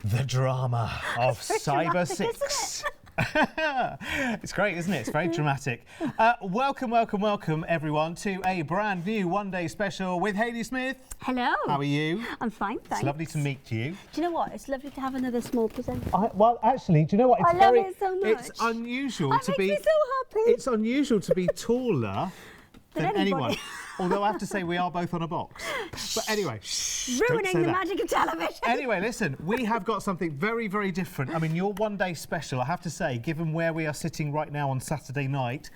The drama of Cyber dramatic, 6. It's great, isn't it? It's very dramatic. Welcome, everyone, to a brand new one-day special with Hayley Smith. Hello. How are you? I'm fine, thanks. It's lovely to meet you. Do you know what? It's lovely to have another small presenter. Well, actually, do you know what? It's I love it so much. It's unusual That to makes be. me so happy. It's unusual to be taller than anyone. Although I have to say we are both on a box. But anyway, ruining the magic of television. Anyway, listen, we have got something very, very different. I mean, your one-day special, I have to say, given where we are sitting right now on Saturday night,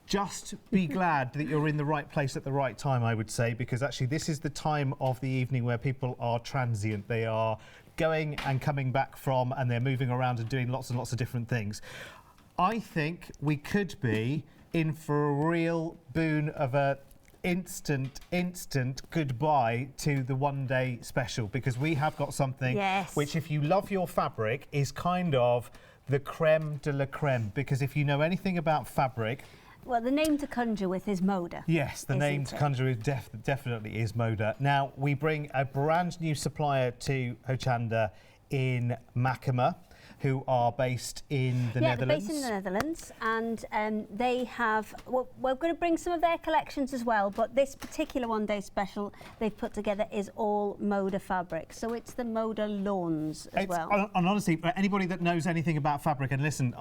just be glad that you're in the right place at the right time, I would say, because actually this is the time of the evening where people are transient. They are going and coming back from, and they're moving around and doing lots and lots of different things. I think we could be in for a real boon of a instant goodbye to the one-day special, because we have got something which, if you love your fabric, is kind of the creme de la creme, because if you know anything about fabric, well, the name to conjure with is Moda. Yes, the name to conjure with definitely is Moda. Now, we bring a brand new supplier to Hochanda in Machemer, who are based in the Netherlands. They're based in the Netherlands, and they have, well, we're going to bring some of their collections as well, but this particular one-day special they've put together is all Moda fabric. So it's the Moda lawns as well. And honestly, anybody that knows anything about fabric, and listen,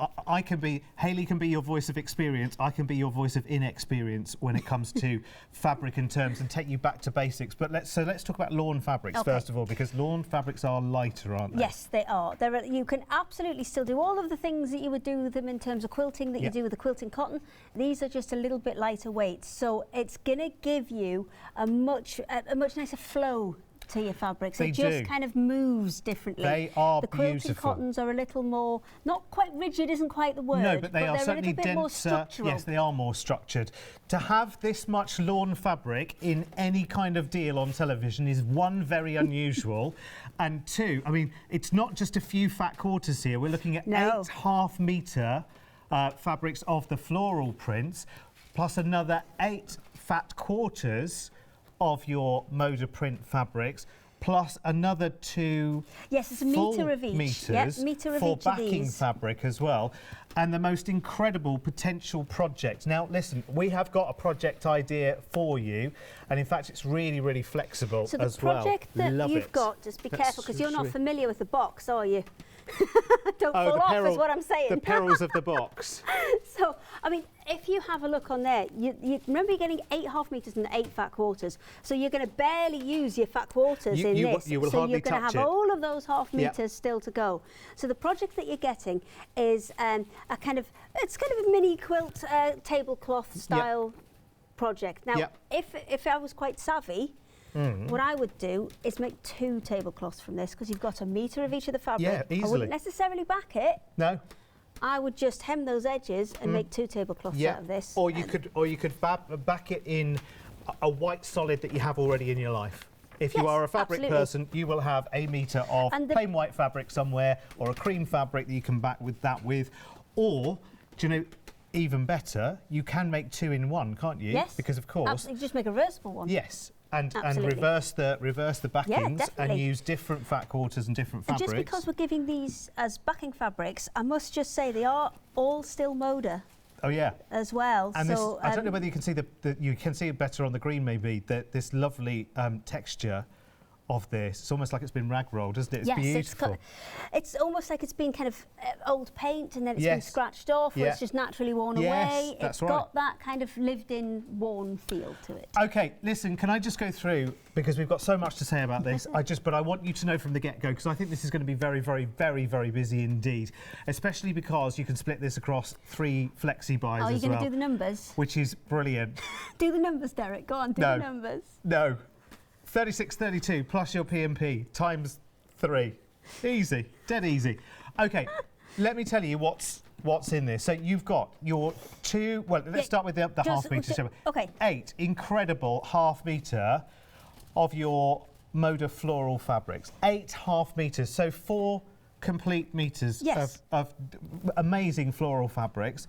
Hayley can be your voice of experience, I can be your voice of inexperience when it comes to fabric in terms, and take you back to basics. But let's talk about lawn fabrics first of all, because lawn fabrics are lighter, aren't they? Yes, they are. You can absolutely still do all of the things that you would do with them in terms of quilting that you do with the quilting cotton. These are just a little bit lighter weight, so it's going to give you a much nicer flow to your fabrics. It just kind of moves differently. They are the quilting beautiful. Cottons are a little more, not quite rigid isn't quite the word, no, but they are certainly a little bit more structural. Yes, they are more structured. To have this much lawn fabric in any kind of deal on television is, one, very unusual, and two, I mean, it's not just a few fat quarters here. We're looking at 8 half-metre fabrics of the floral prints, plus another 8 fat quarters of your Moda print fabrics, plus another 2 it's a metre of each. Meters for backing fabric as well, and the most incredible potential project. Now listen, we have got a project idea for you, and in fact it's really, really flexible as well. So the project that you've got, just be careful, because you're not familiar with the box, are you? Don't fall off is what I'm saying. The perils of the box. So, I mean, if you have a look on there, you remember you're getting 8 half metres and 8 fat quarters. So you're going to barely use your fat quarters in this. You will so hardly you're going to have all of those half metres still to go. So the project that you're getting is it's kind of a mini quilt tablecloth style project. Now, if I was quite savvy, what I would do is make 2 tablecloths from this, because you've got a metre of each of the fabric. Yeah, easily. I wouldn't necessarily back it. No. I would just hem those edges and make 2 tablecloths out of this. Or you could back it in a white solid that you have already in your life. If you are a fabric person, you will have a metre of plain white fabric somewhere, or a cream fabric that you can back with that with. Or, do you know, even better, you can make 2 in 1, can't you? Yes. Because of course, you just make a reversible one. Yes. And reverse the backings and use different fat quarters and different fabrics. And just because we're giving these as backing fabrics, I must just say they are all still Moda. Oh yeah. As well. And so, I don't know whether you can see you can see it better on the green, maybe, this lovely texture of this. It's almost like it's been rag rolled, isn't it? It's beautiful. It's almost like it's been kind of old paint, and then it's been scratched off, or it's just naturally worn away. It's got that kind of lived-in, worn feel to it. Okay, listen, can I just go through, because we've got so much to say about this, but I want you to know from the get-go, because I think this is going to be very, very, very, very busy indeed, especially because you can split this across 3 flexi buys as well. Oh, you're going to do the numbers? Which is brilliant. Do the numbers, Derek. Go on, do the numbers. No. 36.32 plus your P&P times 3. Easy, dead easy. Okay, let me tell you what's in this. So you've got your 2. Well, let's start with the half metre. Okay. 8 incredible half metre of your Moda floral fabrics. 8 half metres, so 4 complete metres of amazing floral fabrics.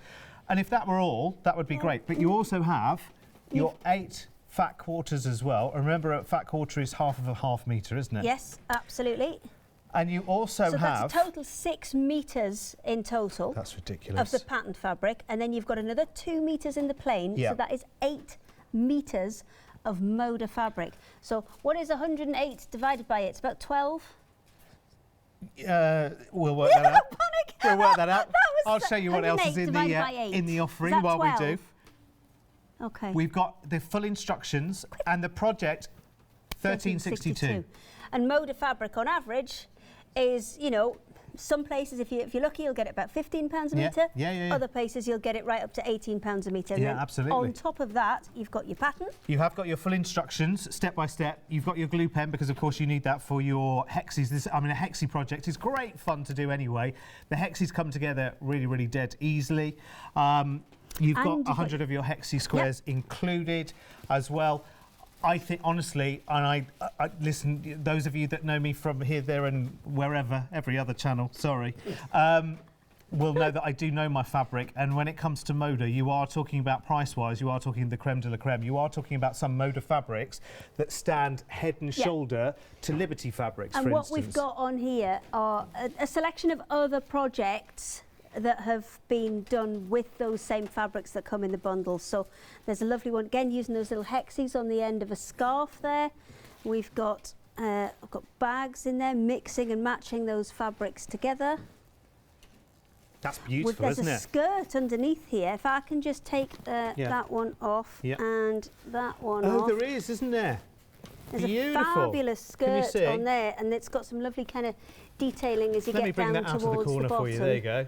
And if that were all, that would be great. But you also have your 8 fat quarters as well. And remember, a fat quarter is half of a half metre, isn't it? Yes, absolutely. And you also have... that's a total 6 metres in total. That's ridiculous. Of the patterned fabric. And then you've got another 2 metres in the plain. Yeah. So that is 8 metres of Moda fabric. So what is 108 divided by 8? It's about 12. We'll work that out. Panic. We'll work that out. That was I'll show you what else is in the offering is that while 12? we do. Okay. We've got the full instructions and the project 1362. And Moda fabric on average is, you know, some places, if you're lucky, you'll get it about £15 a metre. Yeah. Other places, you'll get it right up to £18 a metre. Yeah, absolutely. On top of that, you've got your pattern. You have got your full instructions, step by step. You've got your glue pen, because of course you need that for your hexes. A hexie project is great fun to do anyway. The hexes come together really, really dead easily. You've got 100 of your hexie squares included as well. I think, honestly, and I listen, those of you that know me from here, there and wherever, every other channel, sorry, will know that I do know my fabric. And when it comes to Moda, you are talking about price-wise, you are talking the creme de la creme. You are talking about some Moda fabrics that stand head and shoulder to Liberty fabrics, for instance. And what we've got on here are a selection of other projects that have been done with those same fabrics that come in the bundles. So there's a lovely one, again, using those little hexes on the end of a scarf there. We've got, I've got bags in there, mixing and matching those fabrics together. That's beautiful, isn't it? There's a skirt underneath here. If I can just take that one off and that one off. Oh, there is, isn't there? There's beautiful. a fabulous skirt on there, and it's got some lovely kind of detailing as you get down towards the bottom. Let me bring that out of the corner for you. There you go.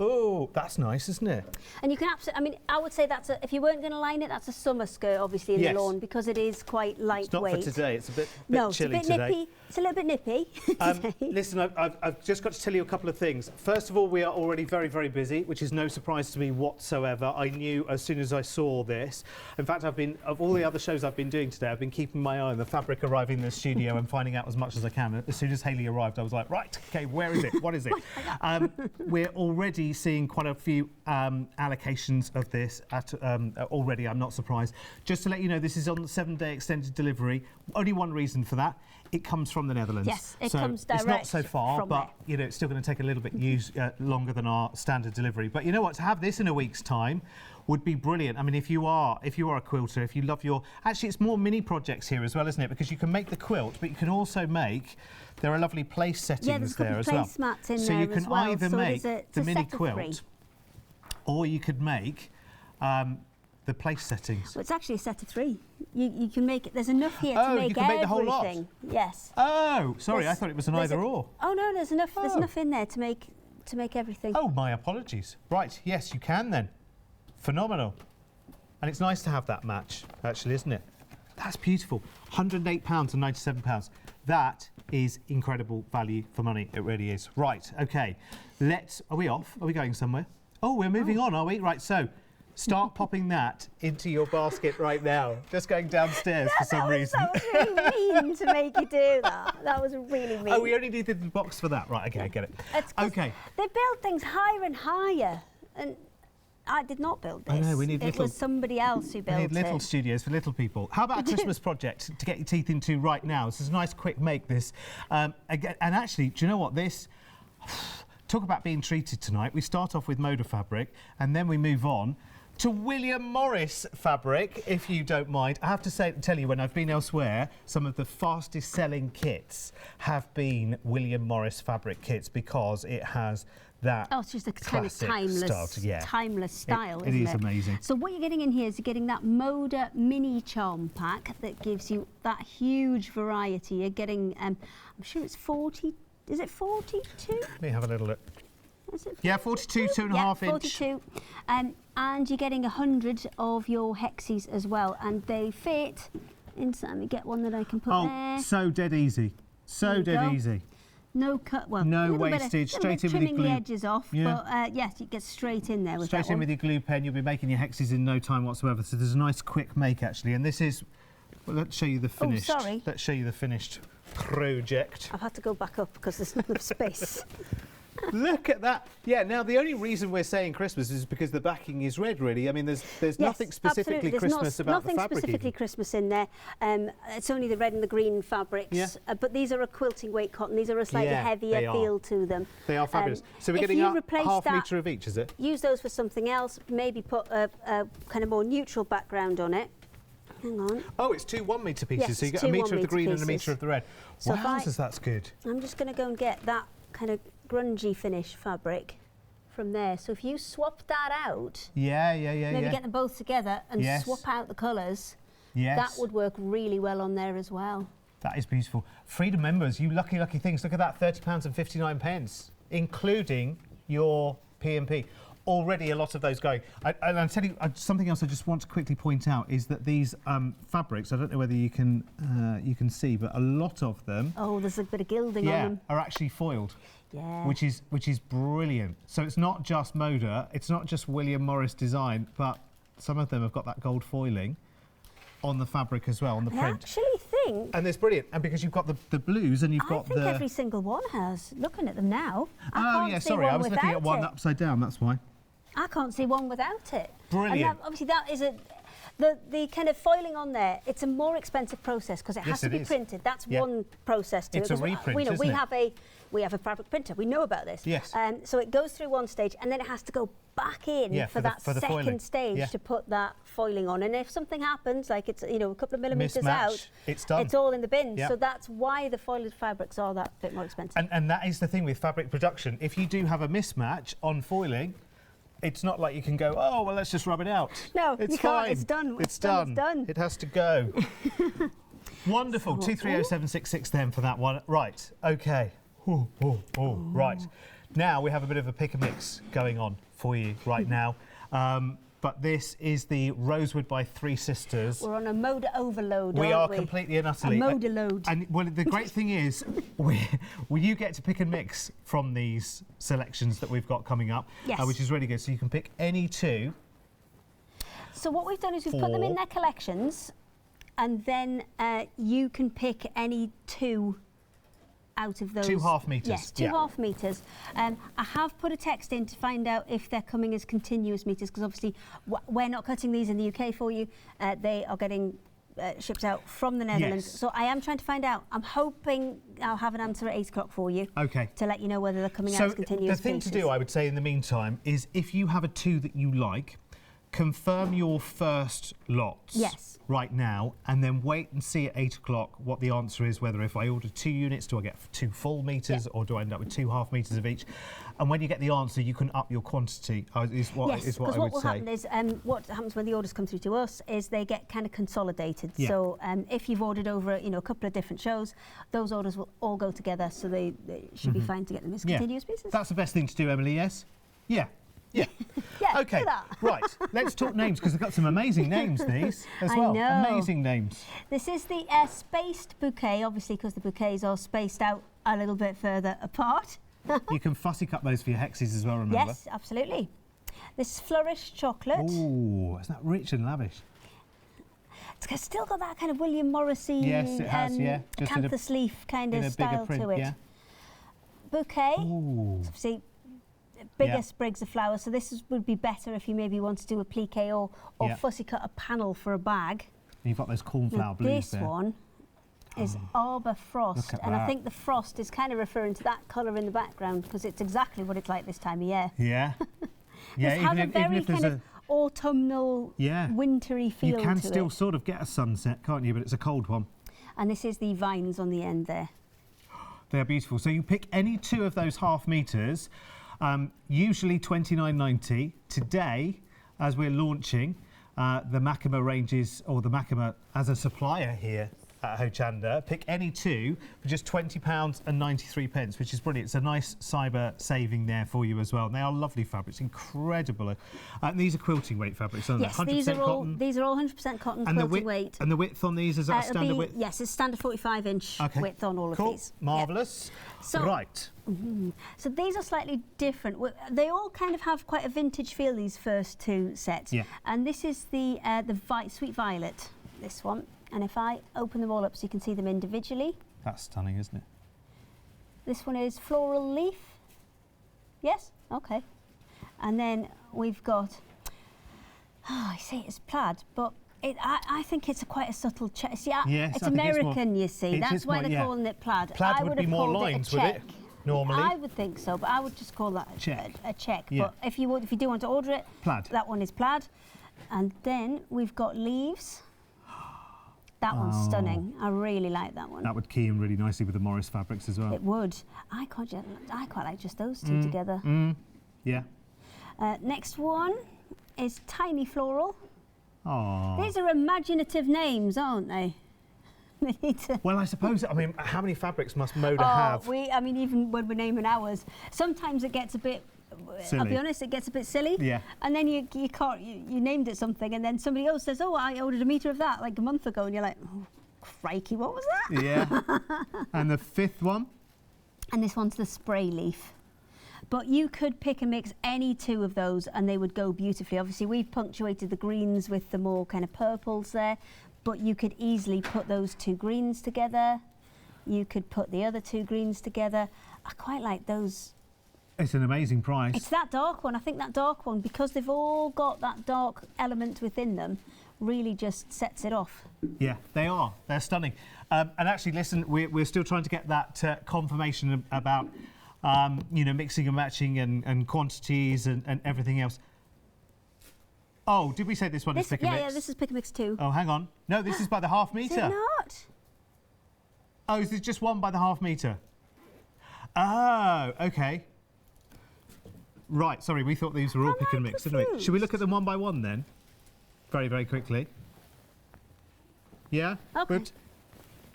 Oh, that's nice, isn't it? And you can absolutely, I mean, I would say that's if you weren't going to line it, that's a summer skirt, obviously, in the lawn, because it is quite lightweight. It's not for today, it's a bit chilly it's a bit today. nippy. It's a little bit nippy today. Listen, I've just got to tell you a couple of things. First of all, we are already very, very busy, which is no surprise to me whatsoever. I knew as soon as I saw this. In fact, of all the other shows I've been doing today, I've been keeping my eye on the fabric arriving in the studio and finding out as much as I can. As soon as Hayley arrived, I was like, right, okay, where is it? What is it? We're already seeing quite a few allocations of this already. I'm not surprised. Just to let you know, this is on the 7-day extended delivery. Only one reason for that. It comes from the Netherlands. Yes, it comes direct. It's not so far, but there. you know, it's still going to take a little bit longer than our standard delivery. But you know what? To have this in a week's time would be brilliant. I mean, if you are a quilter, if you love actually, it's more mini projects here as well, isn't it? Because you can make the quilt, but you can also make. There are lovely place settings there as well. Placemats in so there you can as well. either make the mini quilt, or you could make the place settings. Well, it's actually a set of 3. You can make it. There's enough here to make you can make the whole lot. Yes. Oh, sorry, I thought it was an either or. Oh no, there's enough. There's enough in there to make everything. Oh, my apologies. Right, yes, you can then. Phenomenal. And it's nice to have that match, actually, isn't it? That's beautiful. £108 and £97. That is incredible value for money. It really is. Right, okay. Are we off? Are we going somewhere? Oh, we're moving on, are we? Right, so start popping that into your basket right now. Just going downstairs for some reason. That was really mean to make you do that. That was really mean. Oh, we only needed the box for that. Right, okay, I get it. Okay. They build things higher and higher. And I did not build this. I know, we need it was somebody else who built it. We need little studios for little people. How about a Christmas project to get your teeth into right now? This is a nice quick make this. Again, and actually, do you know what? This... Talk about being treated tonight. We start off with Moda fabric and then we move on to William Morris fabric, if you don't mind. I have to tell you, when I've been elsewhere, some of the fastest selling kits have been William Morris fabric kits because it has that it's just a kind of timeless style, isn't it? It is amazing. So what you're getting in here is you're getting that Moda mini charm pack that gives you that huge variety. You're getting, I'm sure it's 40. Is it 42? Let me have a little look. Is it 42? Yeah, 42, 2.5 inch. 42. And you're getting 100 of your hexes as well, and they fit inside. Let me get one that I can put there. Oh, so dead easy. So dead easy. No cut, no wastage, straight in with your glue. Trimming the edges off, but yes, it gets straight in there with that one. Straight in with your glue pen, you'll be making your hexes in no time whatsoever. So there's a nice quick make actually, and this is. Well, let's show you the finished. Oh, sorry. Let's show you the finished project. I've had to go back up because there's not enough space. Look at that. Yeah, now the only reason we're saying Christmas is because the backing is red, really. I mean, there's nothing specifically Christmas about the fabric. Nothing specifically Christmas in there. It's only the red and the green fabrics. But these are a quilting weight cotton. These are a slightly heavier feel to them. They are fabulous. So we're getting a half metre of each, is it? Use those for something else. Maybe put a kind of more neutral background on it. Hang on. Oh, it's 2 1 metre pieces. Yes, so you get a metre of the green pieces. and a metre of the red. So Wowzers, that's good. I'm just going to go and get that kind of grungy finish fabric from there. So if you swap that out, maybe get them both together and swap out the colours, that would work really well on there as well. That is beautiful. Freedom members, you lucky, lucky things. Look at that, £30 and 59 pence, including your P&P. Already a lot of those going. And I'll tell you, something else I just want to quickly point out is that these fabrics, I don't know whether you can see, but a lot of them... Oh, there's a bit of gilding on them. Are actually foiled. Yeah. Which is brilliant. So it's not just Moda, it's not just William Morris design, but some of them have got that gold foiling on the fabric as well, on the print. I actually think... And it's brilliant. And because you've got the blues and you've got the... I think every single one has. Looking at them now, Oh, yeah, sorry, I was looking at one upside down, that's why. I can't see one without it. Brilliant. And obviously that is the kind of foiling on there, it's a more expensive process because it has to be printed. That's one process to it. It's a reprint, isn't it? We have a fabric printer. We know about this. Yes. So it goes through one stage and then it has to go back in for that second stage to put that foiling on. And if something happens, like it's a couple of millimetres out, it's done. It's all in the bin. So that's why the foiled fabrics are that bit more expensive. And that is the thing with fabric production. If you do have a mismatch on foiling, it's not like you can go, oh, well, let's just rub it out. No, it's you fine. can't. It's done. It's done. It's done. It has to go. Wonderful. 230766 then for that one. Right. Okay. Right. Now we have a bit of a pick and mix going on for you right now. But this is the Rosewood by Three Sisters. We're on a Moda overload, we are completely and utterly. A Moda load. And well, the great thing is, you get to pick and mix from these selections that we've got coming up, which is really good. So you can pick any two. So what we've done is we've put them in their collections, and then you can pick any two out of those. 2 half metres. Yes, 2 half metres. I have put a text in to find out if they're coming as continuous metres, because obviously we're not cutting these in the UK for you. They are getting shipped out from the Netherlands. Yes. So I am trying to find out. I'm hoping I'll have an answer at 8 o'clock for you. Okay. To let you know whether they're coming out as continuous the thing pieces. to do, I would say, in the meantime, is if you have a 2 that you like, confirm your first lots right now, and then wait and see at 8 o'clock what the answer is, whether if I order 2 units, do I get 2 full metres or do I end up with 2 half metres of each? And when you get the answer, you can up your quantity, is what I would say. Because what will happen is, what happens when the orders come through to us is they get kind of consolidated. So if you've ordered over a couple of different shows, those orders will all go together, so they should be fine to get them as continuous pieces. That's the best thing to do, Emily, yes? Yeah. Yeah. Okay. Right. Let's talk names, because they've got some amazing names, these as well. I know. Amazing names. This is the spaced bouquet, obviously, because the bouquets are spaced out a little bit further apart. You can fussy cut those for your hexes as well, remember? Yes, absolutely. This is flourished chocolate. Ooh, isn't that rich and lavish? It's still got that kind of William Morrissey, yes, it has, just acanthus leaf kind of style print, to it. Yeah. Bouquet. Ooh. Obviously, bigger sprigs of flowers, so this would be better if you maybe want to do a pliqué or fussy cut a panel for a bag. You've got those cornflower blues there. This one is Arbor Frost, and I think the frost is kind of referring to that colour in the background, because it's exactly what it's like this time of year. Yeah. Yeah, it has a very kind of autumnal, wintry feel to it. You can still sort of get a sunset, can't you? But it's a cold one. And this is the vines on the end there. They're beautiful. So you pick any 2 of those half metres. Usually $29.90. Today, as we're launching the Machemer ranges, or the Machemer as a supplier here at Hochanda, pick any 2 for just £20.93, which is brilliant. It's a nice cyber saving there for you as well. And they are lovely fabrics, incredible. And these are quilting weight fabrics, aren't yes, they? 100% cotton. These are all 100% cotton and quilting weight. And the width on these, is that a standard width? Yes, it's standard 45-inch width on all of these. Marvellous. So, right. So these are slightly different. They all kind of have quite a vintage feel, these first 2 sets. Yeah. And this is the Sweet Violet, this one. And if I open them all up so you can see them individually. That's stunning, isn't it? This one is Floral Leaf. Yes? Okay. And then we've got, I say it's plaid, but I think it's quite a subtle check. See, Yes, it's I think it's American, more, you see. That's why they're calling it plaid. Plaid I would be have more called lines, it a would check. it? Normally. I would think so, but I would just call that a Check. check. Yeah. But if you do want to order it, Plaid. that one is plaid. And then we've got leaves. That one's stunning. I really like that one. That would key in really nicely with the Morris fabrics as well. It would. I quite like just those two together. Yeah. Next one is tiny floral. Oh. These are imaginative names, aren't they? They need to. Well, I suppose. I mean, how many fabrics must Moda have? I mean, even when we're naming ours, sometimes it gets a bit. Silly. I'll be honest, it gets a bit silly. Yeah. And then you named it something, and then somebody else says, "Oh, I ordered a metre of that like a month ago," and you're like, "Oh, crikey, what was that?" Yeah. And the fifth one? And this one's the spray leaf. But you could pick and mix any two of those and they would go beautifully. Obviously, we've punctuated the greens with the more kind of purples there, but you could easily put those two greens together. You could put the other two greens together. I quite like those. It's an amazing price. It's that dark one. I think that dark one, because they've all got that dark element within them, really just sets it off. Yeah, they are. They're stunning. And actually, listen, we're still trying to get that confirmation about mixing and matching and quantities and everything else. Oh, did we say this one is pick and mix? Yeah, this is pick and mix too. Oh, hang on. No, this is by the half metre. Is it not? Oh, is this just one by the half metre? Oh, okay. Right, sorry, we thought these were all pick and mix, didn't we? Should we look at them one by one then? Very, very quickly. Yeah? Okay.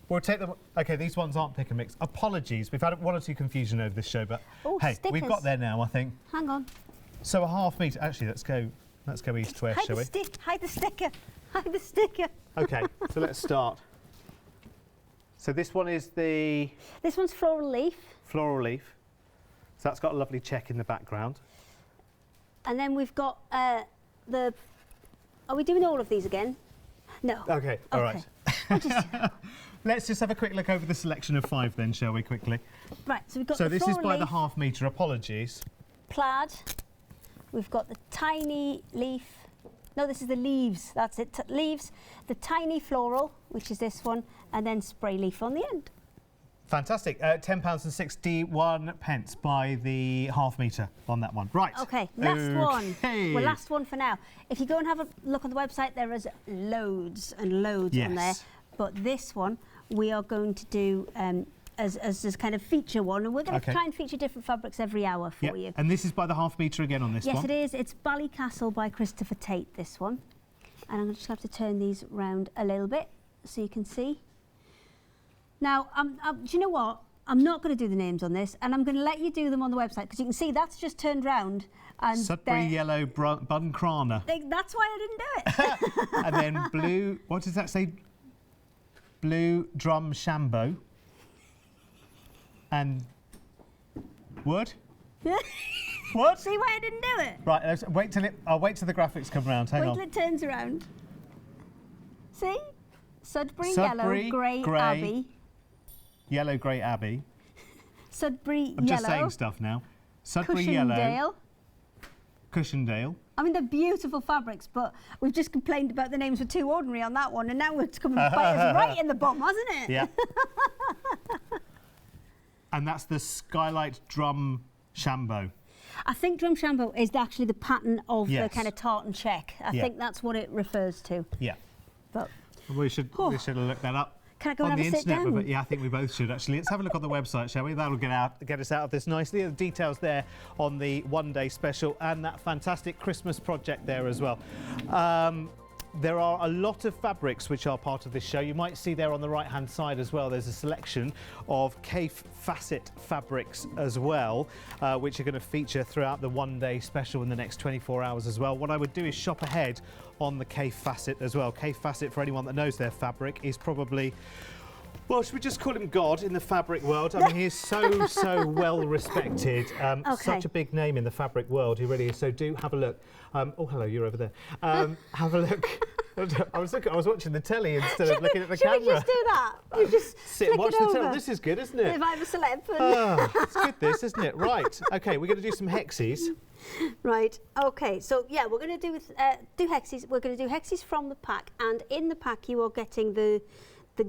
We'll take them. Okay, these ones aren't pick and mix. Apologies, we've had one or two confusion over this show, but hey, stickers. we've got there now, I think. Hang on. So a half metre. Actually, let's go east to west, shall we? Hide the sticker. Hide the sticker. Okay, so let's start. So this one is the This one's floral leaf. floral leaf. So that's got a lovely check in the background. And then we've got the. Are we doing all of these again? No. Okay, all right. Let's just have a quick look over the selection of 5 then, shall we, quickly? Right, so we've got So the this is floral by the leaf, half metre, apologies. plaid. We've got the tiny leaf. No, this is the leaves. That's it. Leaves. The tiny floral, which is this one, and then spray leaf on the end. Fantastic. £10.61 by the half metre on that one. Right. Okay, last one. Okay. Well, last one for now. If you go and have a look on the website, there is loads and loads on there. Yes. But this one we are going to do as this kind of feature one, and we're going to try and feature different fabrics every hour for you. And this is by the half metre again on this one? Yes, it is. It's Ballycastle by Christopher Tate, this one. And I'm just going to have to turn these round a little bit so you can see. Now, do you know what? I'm not going to do the names on this, and I'm going to let you do them on the website, because you can see that's just turned round. And Sudbury Yellow Buncrana. That's why I didn't do it. And then blue, what does that say? Blue Drum Shambo. And wood? What? See why I didn't do it? Right, I'll wait till the graphics come round. Hang Wait on. till it turns around. See? Sudbury Sudbury Yellow, Grey Grey. Abbey. Yellow Grey Abbey. Sudbury I'm Yellow. just saying stuff now. Sudbury Yellow. Cushendale. Cushendale. I mean, they're beautiful fabrics, but we've just complained about the names were too ordinary on that one, and now it's coming to bite us right in the bum, hasn't it? Yeah. And that's the Skylight Drum Shambo. I think Drum Shambo is actually the pattern of Yes. the kind of tartan check. I think that's what it refers to. Yeah. But We should have looked that up. can I go on and the have a sit internet, down? yeah, I think we both should actually. Let's have a look on the website, shall we? That'll get us out of this nicely. The details there on the one-day special and that fantastic Christmas project there as well. There are a lot of fabrics which are part of this show. You might see there on the right-hand side as well, there's a selection of Cafe Facet fabrics as well, which are going to feature throughout the one-day special in the next 24 hours as well. What I would do is shop ahead on the Cafe Facet as well. Cafe Facet, for anyone that knows their fabric, is probably... Well, should we just call him God in the fabric world? I mean, he is so well respected. Such a big name in the fabric world, he really is. So do have a look. Oh, hello, you're over there. Have a look I was watching the telly instead of looking at the camera. Should we just do that? You just sit and watch the telly. This is good, isn't it? If I was selected. It's good, this, isn't it? Right. Okay, we're going to do some hexies. Right. Okay. So yeah, we're going to do hexies. We're going to do hexies from the pack, and in the pack you are getting the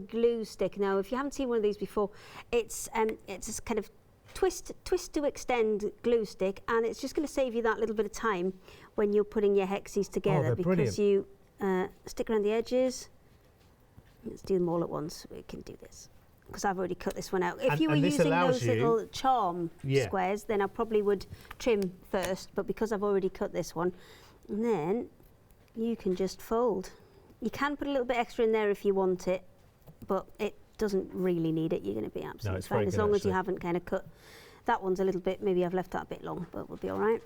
glue stick. Now, if you haven't seen one of these before, it's this kind of twist to extend glue stick, and it's just going to save you that little bit of time when you're putting your hexies together, because brilliant. you stick around the edges. Let's do them all at once. We can do this because I've already cut this one out. If you were using those little charm squares, then I probably would trim first, but because I've already cut this one, and then you can just fold. You can put a little bit extra in there if you want it, but it doesn't really need it. You're going to be absolutely fine as long as you haven't kind of cut. That one's a little bit, maybe I've left that a bit long, but we'll be all right.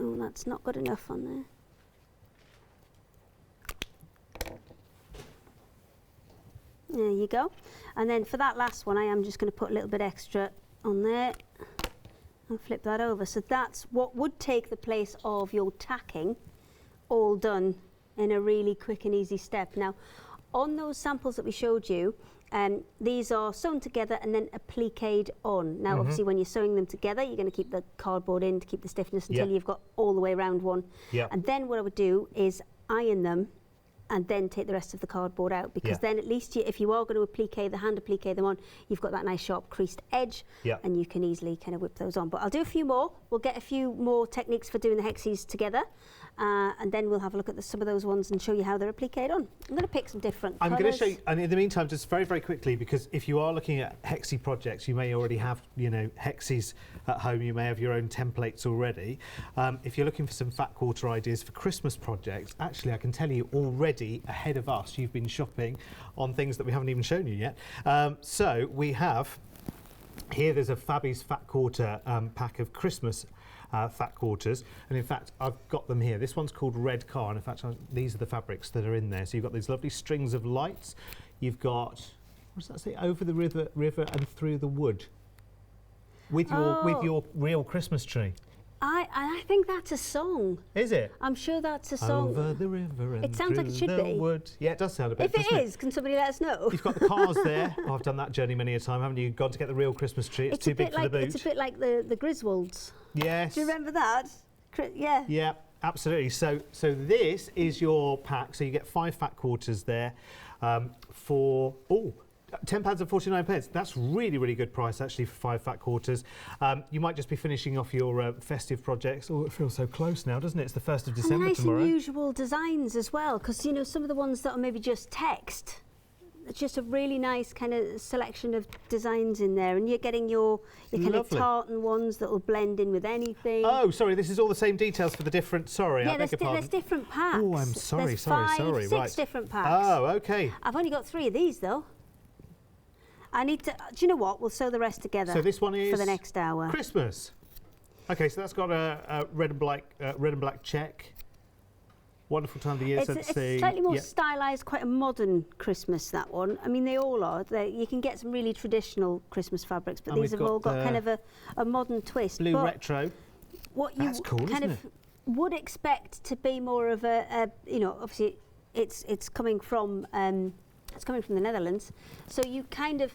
Oh, that's not good enough on there. There you go. And then for that last one, I am just going to put a little bit extra on there and flip that over. So that's what would take the place of your tacking, all done in a really quick and easy step. Now, on those samples that we showed you, these are sewn together and then appliqued on. Now, obviously, when you're sewing them together, you're going to keep the cardboard in to keep the stiffness until you've got all the way around one. And then what I would do is iron them and then take the rest of the cardboard out, because then at least if you are going to applique them on, you've got that nice sharp creased edge, and you can easily kind of whip those on. But I'll do a few more. We'll get a few more techniques for doing the hexies together, and then we'll have a look at some of those ones and show you how they're appliqued on. I'm going to pick some different colours. I'm going to show you, and in the meantime, just very, very quickly, because if you are looking at hexie projects, you may already have, hexies at home. You may have your own templates already. If you're looking for some fat quarter ideas for Christmas projects, actually, I can tell you already, ahead of us, you've been shopping on things that we haven't even shown you yet. So we have here, there's a Fabby's Fat Quarter pack of Christmas fat quarters, and in fact I've got them here. This one's called Red Car, and in fact these are the fabrics that are in there. So you've got these lovely strings of lights. You've got, what does that say? Over the river and through the wood, with your real Christmas tree. I think that's a song. Is it? I'm sure that's a song. Over the river and it sounds like it should be. Wood. Yeah, it does sound a bit. If it is, can somebody let us know? You've got the cars there. Oh, I've done that journey many a time, haven't you? Gone to get the real Christmas tree. It's too big for the boot. It's a bit like the Griswolds. Yes. Do you remember that? Yeah. Yeah, absolutely. So this is your pack. So you get 5 fat quarters there for £10.49. That's really, really good price actually for 5 fat quarters. You might just be finishing off your festive projects. Oh, it feels so close now, doesn't it? It's the 1st of December tomorrow. Nice unusual designs as well, because some of the ones that are maybe just text, it's just a really nice kind of selection of designs in there, and you're getting your kind of tartan ones that will blend in with anything. Oh, sorry, this is all the same details for the different. Sorry, I beg your pardon. There's different packs. Oh, I'm sorry, there's sorry. 6 different packs. Oh, okay. I've only got 3 of these though. I need to. Do you know what? We'll sew the rest together. So this one is for the next hour. Christmas. Okay, so that's got a red and black check. Wonderful time of the year. It's slightly more stylised, quite a modern Christmas, that one. I mean, they all are. You can get some really traditional Christmas fabrics, but these have all got kind of a modern twist. Blue retro. What you kind of would expect to be more of a obviously it's coming from the Netherlands, so you kind of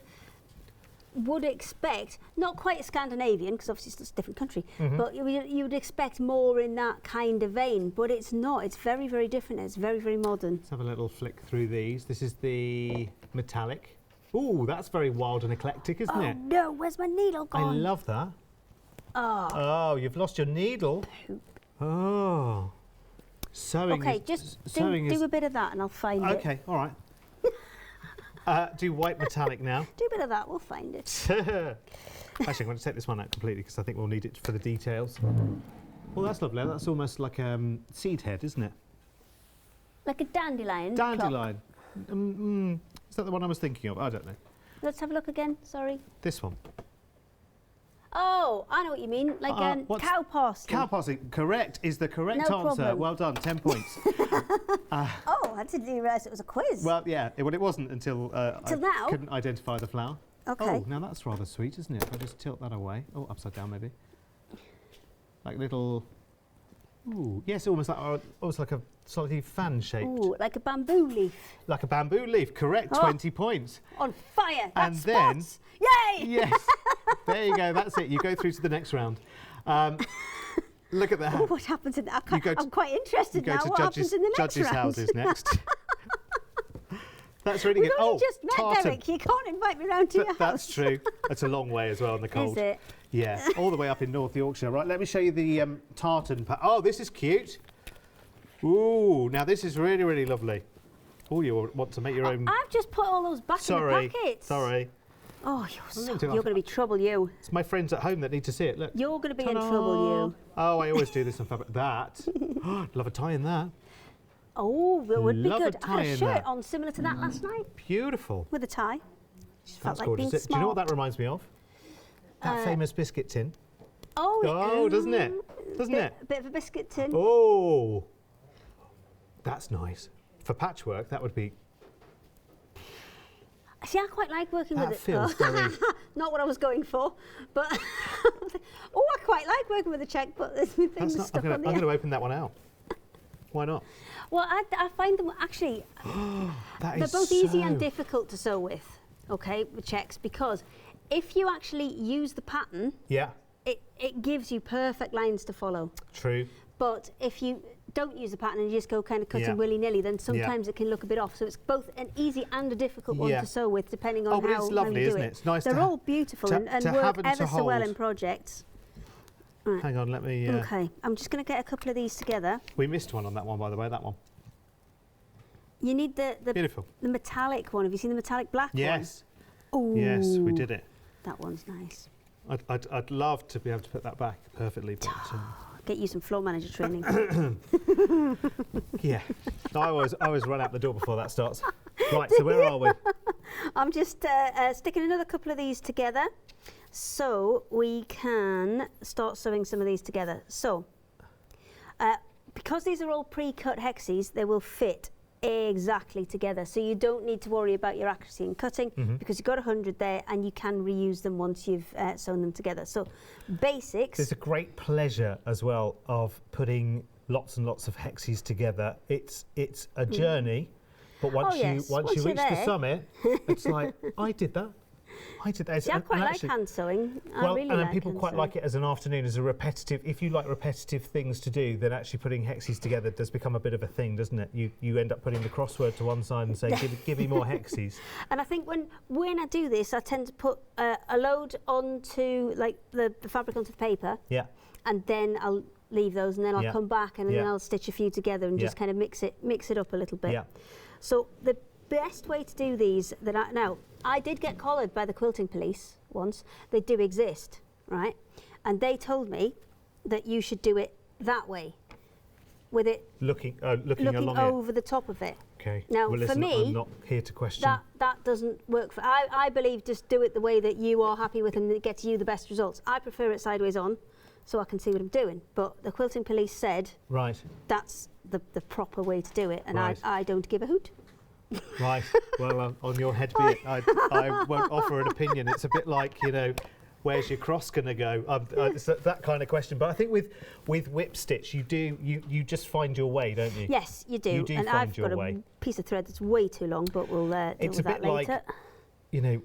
would expect, not quite a Scandinavian, because obviously it's a different country, but you would expect more in that kind of vein, but it's not. It's very, very different. It's very, very modern. Let's have a little flick through these. This is the metallic. Ooh, that's very wild and eclectic, isn't it? Oh no, where's my needle gone? I love that. Oh, you've lost your needle. Oh. Sewing. Okay, just do a bit of that and I'll find it. Okay, all right. Do white metallic now. Do a bit of that, we'll find it. Actually, I'm going to take this one out completely because I think we'll need it for the details. Well, that's lovely. That's almost like a seed head, isn't it? Like a dandelion. Dandelion. Is that the one I was thinking of? I don't know. Let's have a look again. Sorry. This one. Oh, I know what you mean. Like cow parsley. Cow parsley, correct, is the correct answer. Problem. Well done, 10 points. Oh, I didn't realise it was a quiz. Well, yeah, it wasn't until I now? couldn't identify the flower. Okay. Oh, now that's rather sweet, isn't it? If I just tilt that away. Oh, upside down maybe. Like little Ooh, yes, almost like a slightly fan-shaped. Ooh, like a bamboo leaf. Like a bamboo leaf, correct, 20 points. On fire, And that's then, spots. Yay! Yes, there you go, that's it. You go through to the next round. Look at that. Oh, what happens in that? I'm quite interested now. What happens in the next judges' round? houses next. That's really We've good. only just met, tartan. Derek. You can't invite me round to your house. That's true. That's a long way as well in the cold. Is it? Yeah, all the way up in North Yorkshire. Right, let me show you the tartan. Oh, this is cute. Ooh, now this is really, really lovely. Oh, you want to make your own... I've just put all those back in the packets. Sorry. Oh, you're going to be trouble, you. It's my friends at home that need to see it. Look. You're going to be in trouble, you. Oh, I always do this on fabric. That. Love a tie in that. Oh, that would be good. I had a shirt that. on similar to that last night. Beautiful. With a tie. Just felt That's like gorgeous. being Do you know what that reminds me of? That famous biscuit tin. Oh, doesn't it? Doesn't it? A bit of a biscuit tin. Oh, that's nice. For patchwork, that would be... See, I quite like working with it. That feels very... Not what I was going for, but... oh, I quite like working with a check, but there's things stuck on the end. I'm going to open that one out. Why not? Well, I find them actually... they're both easy and difficult to sew with, okay, with checks, because if you actually use the pattern... Yeah. It gives you perfect lines to follow. True. But if you don't use the pattern and you just go kind of cutting willy-nilly, then sometimes it can look a bit off. So it's both an easy and a difficult one to sew with, depending on how it's lovely, you do isn't it? It's nice. They're all beautiful and work ever so well in projects. Right. Hang on, let me... Okay, I'm just going to get a couple of these together. We missed one on that one, by the way, that one. You need the Beautiful. The metallic one. Have you seen the metallic black one? Yes. Ooh, yes, we did it. That one's nice. I'd love to be able to put that back perfectly, but... Get you some floor manager training. Yeah. I always run out the door before that starts. Right, so where are we? I'm just sticking another couple of these together so we can start sewing some of these together. So, because these are all pre-cut hexes, they will fit exactly together. So you don't need to worry about your accuracy in cutting because you've got 100 there and you can reuse them once you've sewn them together. So basics. There's a great pleasure as well of putting lots and lots of hexes together. It's a journey, but once you reach the summit, it's like, I did that. See, I quite like hand sewing. Well, really and like people quite like it as an afternoon, as a repetitive. If you like repetitive things to do, then actually putting hexes together does become a bit of a thing, doesn't it? You end up putting the crossword to one side and saying, give me more hexes. And I think when I do this, I tend to put a load onto like the fabric onto the paper. Yeah. And then I'll leave those, and then I'll come back and then I'll stitch a few together and just kind of mix it up a little bit. Yeah. So the best way to do these now, I did get collared by the quilting police once. They do exist, right? And they told me that you should do it that way, with it looking over the top of it. Okay. Now, well, listen, for me, I'm not here to question. That doesn't work for. I believe just do it the way that you are happy with and it gets you the best results. I prefer it sideways on, so I can see what I'm doing. But the quilting police said that's the proper way to do it, and I don't give a hoot. Right. Well, on your head be it. I won't offer an opinion. It's a bit like, where's your cross going to go? It's that kind of question. But I think with whip stitch, you just find your way, don't you? Yes, you do. You do and find I've your got way. A piece of thread that's way too long, but we'll deal with that later. Like,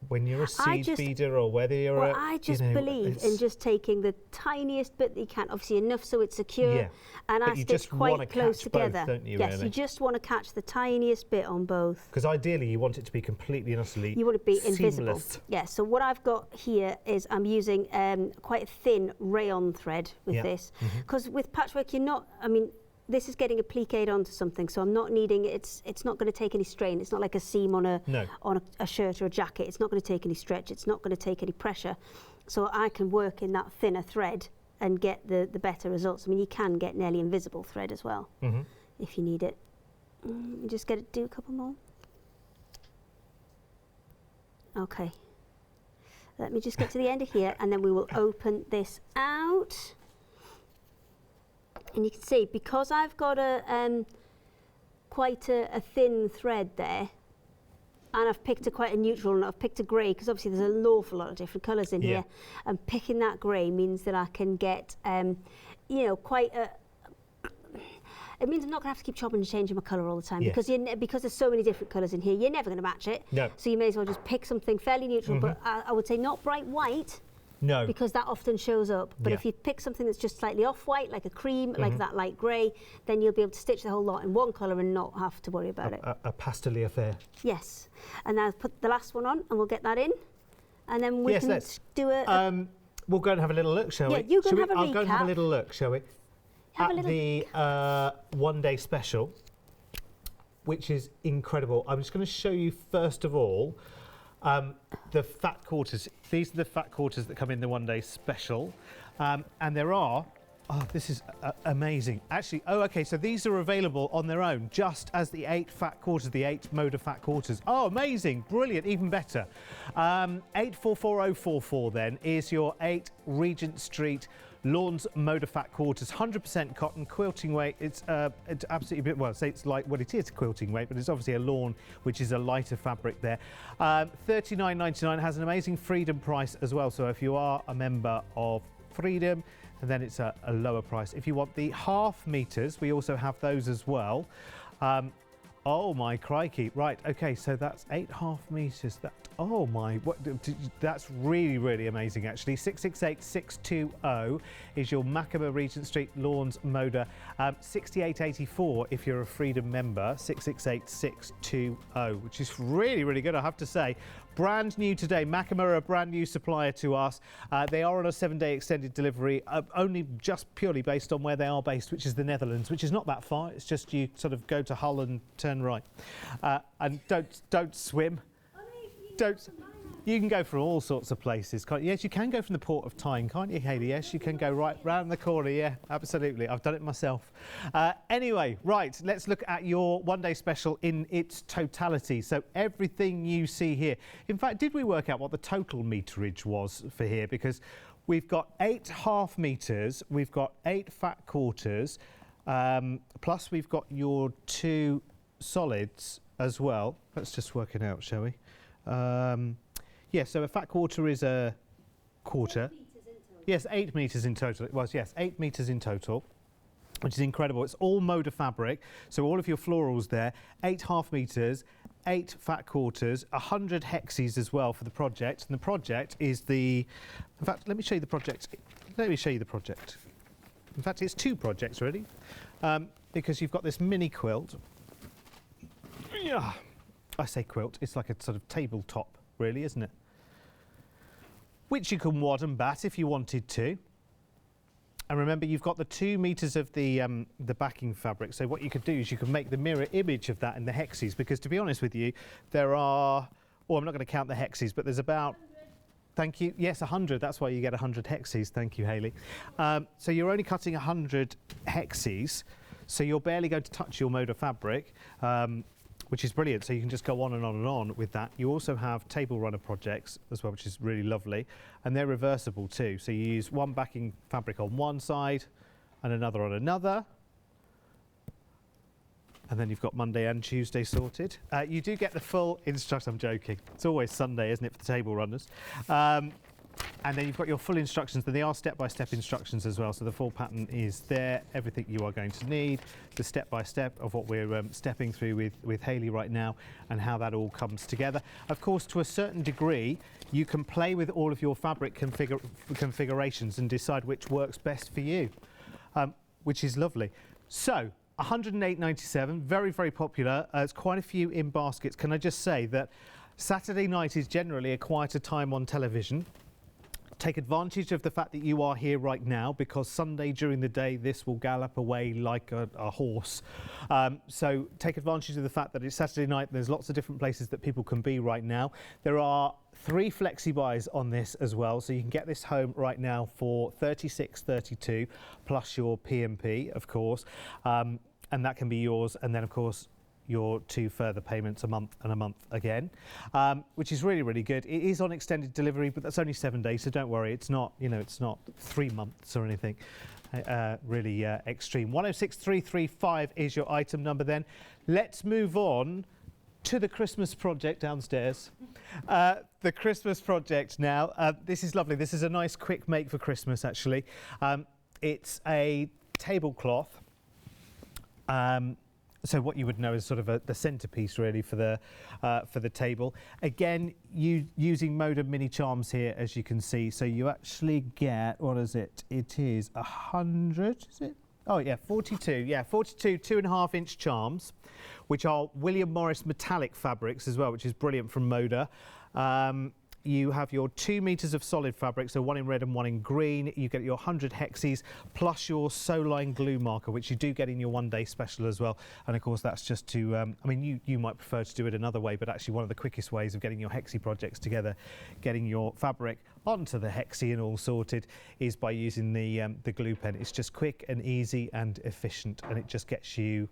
when you're a seed beader or whether you're I just believe in just taking the tiniest bit that you can, obviously enough so it's secure, and I stitch quite close together. Both, don't you, yes, really? you just want to catch the tiniest bit on both. Because ideally you want it to be completely and utterly You want it to be invisible. seamless. Yeah, so what I've got here is I'm using quite a thin rayon thread with this. Because with patchwork this is getting appliqued onto something, so I'm not needing it's not going to take any strain. It's not like a seam on a shirt or a jacket. It's not going to take any stretch. It's not going to take any pressure. So I can work in that thinner thread and get the better results. I mean, you can get nearly invisible thread as well if you need it. Just do a couple more. Okay. Let me just get to the end of here, and then we will open this out. And you can see, because I've got quite a thin thread there, and I've picked quite a neutral, and I've picked a grey, because obviously there's an awful lot of different colours in here, and picking that grey means that I can get, quite it means I'm not going to have to keep chopping and changing my colour all the time, Yes. because there's so many different colours in here, you're never going to match it. No. So you may as well just pick something fairly neutral, but I would say not bright white, No. because that often shows up. But if you pick something that's just slightly off-white, like a cream, like that light grey, then you'll be able to stitch the whole lot in one colour and not have to worry about it. A pastel-y affair. Yes. And now put the last one on, and we'll get that in. And then we can do a... we'll go and have a little look, shall we? you go and have a I'll go and have a recap. little look, shall we? Have a At little the one-day special, which is incredible. I'm just going to show you, first of all, the fat quarters. These are the fat quarters that come in the one-day special. And there are... Oh, this is amazing. Actually, okay, so these are available on their own, just as the 8 fat quarters, the 8 Moda fat quarters. Oh, amazing, brilliant, even better. 844044 then is your 8 Regent Street Lawns Moda fat quarters, 100% cotton, quilting weight. It's absolutely, well, say it's like what it is, quilting weight, but it's obviously a lawn, which is a lighter fabric there. $39.99, has an amazing Freedom price as well. So if you are a member of Freedom, and then it's a lower price. If you want the half meters, we also have those as well. Oh my crikey! Right, okay, so that's 8 half meters. Oh my, that's really, really amazing. Actually, 668620 is your Machemer Regent Street Lawns Moda. 6884 if you're a Freedom member. 668620, which is really, really good, I have to say. Brand new today. Machemer are a brand new supplier to us. They are on a 7-day extended delivery, only just purely based on where they are based, which is the Netherlands, which is not that far. It's just you sort of go to Hull and turn right, and don't swim. You can go from all sorts of places, can't you? Yes, you can go from the Port of Tyne, can't you, Hayley? Yes, you can go right round the corner. Yeah, absolutely. I've done it myself. Anyway, right, let's look at your one-day special in its totality. So everything you see here. In fact, did we work out what the total meterage was for here? Because we've got 8 half meters, we've got 8 fat quarters, plus we've got your 2 solids as well. Let's just work it out, shall we? Yeah, so a fat quarter is a quarter. 8 meters in total. Yes, 8 meters in total. It was, yes, 8 meters in total, which is incredible. It's all Moda fabric, so all of your florals there. 8 half meters, 8 fat quarters, 100 hexes as well for the project. And the project is the... In fact, let me show you the project. Let me show you the project. In fact, it's 2 projects, really, because you've got this mini quilt. Yeah. I say quilt, it's like a sort of tabletop, really, isn't it? Which you can wad and bat if you wanted to. And remember, you've got the 2 meters of the backing fabric. So what you could do is you can make the mirror image of that in the hexes, because to be honest with you, there are, I'm not going to count the hexes, but there's about, 100. Thank you, yes, 100, that's why you get 100 hexes, thank you, Hayley. So you're only cutting 100 hexes, so you're barely going to touch your Moda fabric. Which is brilliant, so you can just go on and on and on with that. You also have table runner projects as well, which is really lovely, and they're reversible too. So you use one backing fabric on one side and another on another, and then you've got Monday and Tuesday sorted. You do get the full instruction. I'm joking. It's always Sunday, isn't it, for the table runners? And then you've got your full instructions, but they are step-by-step instructions as well. So the full pattern is there, everything you are going to need, the step-by-step of what we're stepping through with Hayley right now, and how that all comes together. Of course, to a certain degree, you can play with all of your fabric configurations and decide which works best for you, which is lovely. So, $108.97, very, very popular. There's quite a few in baskets. Can I just say that Saturday night is generally a quieter time on television. Take advantage of the fact that you are here right now, because Sunday during the day this will gallop away like a horse. So take advantage of the fact that it's Saturday night. There's lots of different places that people can be right now. There are 3 flexi buys on this as well, so you can get this home right now for $36.32 plus your P&P, of course, and that can be yours. And then of course your 2 further payments a month and a month again, which is really, really good. It is on extended delivery, but that's only 7 days, so don't worry. It's not, you know, it's not 3 months or anything. Really extreme. 106335 is your item number then. Let's move on to the Christmas project downstairs. The Christmas project now. This is lovely. This is a nice quick make for Christmas, actually. It's a tablecloth So what you would know is sort of the centerpiece really for the table. Again, using Moda mini charms here, as you can see. So you actually get, what is it? It is 100, is it? Oh yeah, 42. Yeah, 42 2.5-inch charms, which are William Morris metallic fabrics as well, which is brilliant from Moda. You have your 2 meters of solid fabric, so 1 in red and 1 in green. You get your 100 hexes plus your Soline glue marker, which you do get in your one-day special as well. And of course, that's just to, I mean, you might prefer to do it another way, but actually one of the quickest ways of getting your hexie projects together, getting your fabric onto the hexie and all sorted, is by using the glue pen. It's just quick and easy and efficient, and it just gets you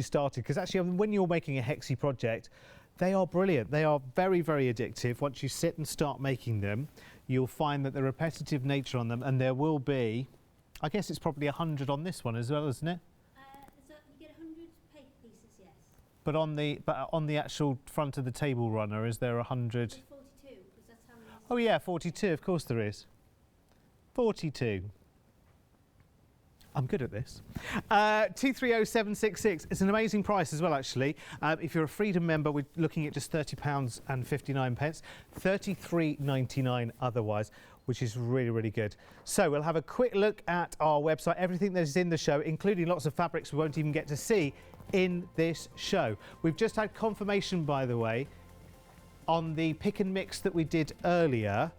started. Because actually, when you're making a hexie project, they are brilliant. They are very, very addictive. Once you sit and start making them, you'll find that the repetitive nature on them, and there will be, I guess it's probably 100 on this one as well, isn't it? So you get 100 paper pieces, yes. But on the actual front of the table runner, is there 100? 42, because that's how many. Oh yeah, 42. Of course there is. 42. I'm good at this. 230766. It's an amazing price as well, actually. If you're a Freedom member, we're looking at just £30.59, £33.99 otherwise, which is really, really good. So we'll have a quick look at our website, everything that is in the show, including lots of fabrics we won't even get to see in this show. We've just had confirmation, by the way, on the pick and mix that we did earlier.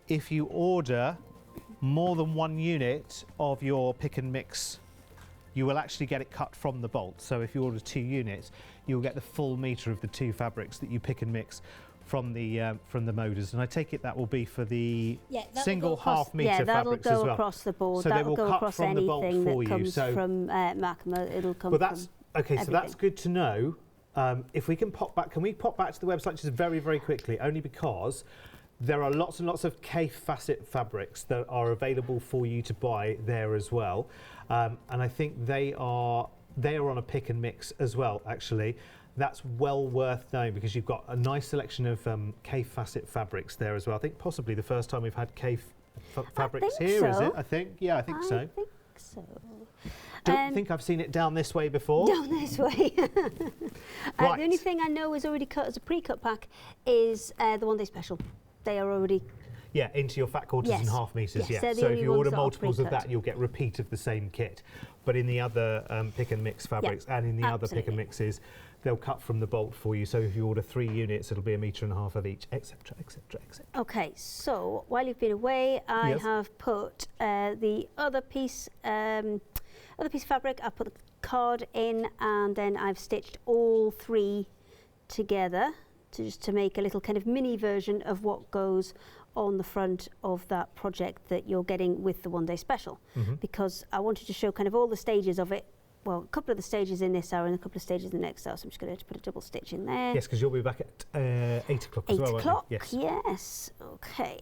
If you order more than 1 unit of your pick and mix, you will actually get it cut from the bolt. So if you order 2 units, you'll get the full metre of the 2 fabrics that you pick and mix from the Modas. And I take it that will be for the single half-metre fabrics as well. Yeah, that'll go across the board. So that'll go cut across from the bolt anything for that you. comes from Machemer. It'll come well, that's, from okay, everything. so that's good to know. If we can pop back, can we pop back to the website just very, very quickly? Only because there are lots and lots of K facet fabrics that are available for you to buy there as well, and I think they are on a pick and mix as well. Actually, that's well worth knowing because you've got a nice selection of K facet fabrics there as well. I think possibly the first time we've had K fabrics here, is it? I think, yeah, I think so. I think so. Don't think I've seen it down this way before. Down this way. Right. The only thing I know is already cut as a pre-cut pack is the one-day special. They are already... Yeah, into your fat quarters and half meters. Yes, yeah. So if you order multiples of that, you'll get repeat of the same kit. But in the other pick and mix fabrics and in the other pick and mixes, they'll cut from the bolt for you. So if you order 3 units, it'll be 1.5 meters of each, etc., etc., etc. Okay, so while you've been away, I have put the other piece of fabric. I put the card in, and then I've stitched all 3 together to make a little kind of mini version of what goes on the front of that project that you're getting with the one-day special, because I wanted to show kind of all the stages of it. Well, a couple of the stages in this hour and a couple of stages in the next hour, so I'm just going to put a double stitch in there. Yes, because you'll be back at 8 o'clock as well, 8 o'clock, won't you? yes. Okay.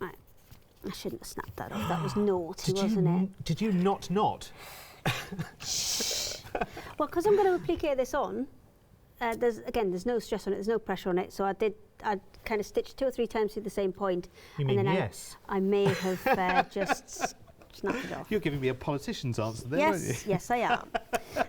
Right. I shouldn't have snapped that off. That was naughty, wasn't it? Did you not? Well, because I'm going to applique this on, there's no stress on it, there's no pressure on it, so I kind of stitched 2 or 3 times through the same point. You mean and then yes? I may have just snapped it off. You're giving me a politician's answer there, aren't you? Yes, I am.